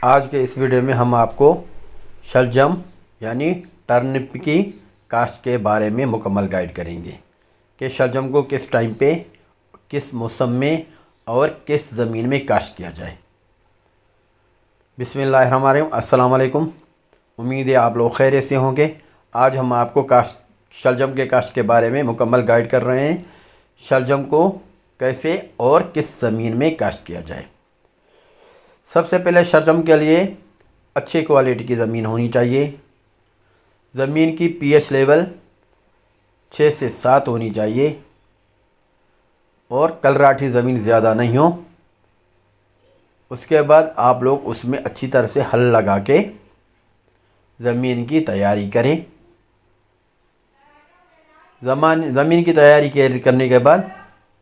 आज के इस वीडियो में हम आपको शलजम यानी टर्निप की काश्त के बारे में मुकम्मल गाइड करेंगे कि शलजम को किस टाइम पे, किस मौसम में और किस ज़मीन में काश्त किया जाए। बिस्मिल्लाहिर्रहमानिर्रहीम। अस्सलाम वालेकुम। उम्मीद है आप लोग खैरियत से होंगे। आज हम आपको शलजम के काश्त के बारे में मुकम्मल गाइड कर रहे हैं। शलजम को कैसे और किस ज़मीन में काश्त किया जाए। सबसे पहले शलजम के लिए अच्छी क्वालिटी की ज़मीन होनी चाहिए। ज़मीन की पीएच लेवल 6 से 7 होनी चाहिए और कलराठी ज़मीन ज़्यादा नहीं हो। उसके बाद आप लोग उसमें अच्छी तरह से हल लगा के ज़मीन की तैयारी करें। ज़मीन की तैयारी करने के बाद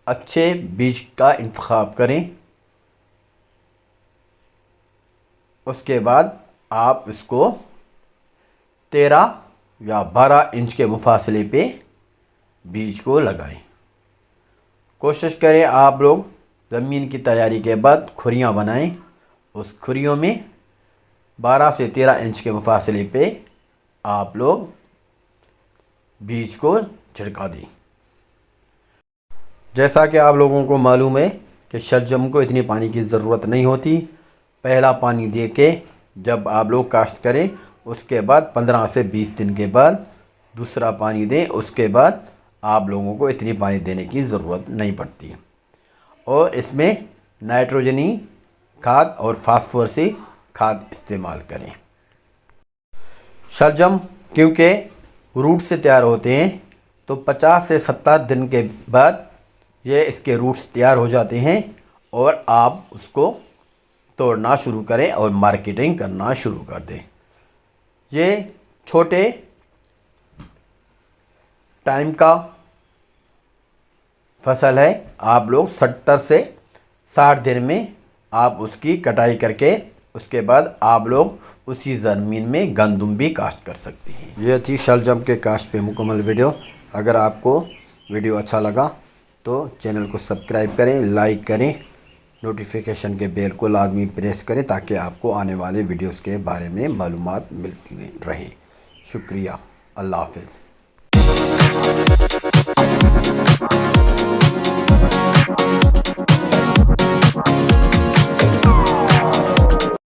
अच्छे बीज का इंतखाब करें। उसके बाद आप इसको 13 या 12 इंच के मुफासले पे बीज को लगाएं। कोशिश करें आप लोग ज़मीन की तैयारी के बाद खुरियाँ बनाएं। उस खुरियों में 12 से 13 इंच के मुफासले पे आप लोग बीज को छिड़का दें। जैसा कि आप लोगों को मालूम है कि शलजम को इतनी पानी की ज़रूरत नहीं होती। पहला पानी दे के जब आप लोग काश्त करें, उसके बाद 15 से 20 दिन के बाद दूसरा पानी दें। उसके बाद आप लोगों को इतनी पानी देने की ज़रूरत नहीं पड़ती। और इसमें नाइट्रोजनी खाद और फास्फोरसी खाद इस्तेमाल करें। शलजम क्योंकि रूट से तैयार होते हैं तो 50 से 70 दिन के बाद ये इसके रूट्स तैयार हो जाते हैं और आप उसको तोड़ना शुरू करें और मार्केटिंग करना शुरू कर दें। ये छोटे टाइम का फसल है। आप लोग 70 से 60 दिन में आप उसकी कटाई करके उसके बाद आप लोग उसी ज़मीन में गंदम भी काश्त कर सकते हैं। ये थी शलजम के काश्त पे मुकम्मल वीडियो। अगर आपको वीडियो अच्छा लगा तो चैनल को सब्सक्राइब करें, लाइक करें, नोटिफिकेशन के बेल को लाजमी प्रेस करें ताकि आपको आने वाले वीडियोस के बारे में मालूमात मिलती रहें। शुक्रिया। अल्लाह हाफ़िज़।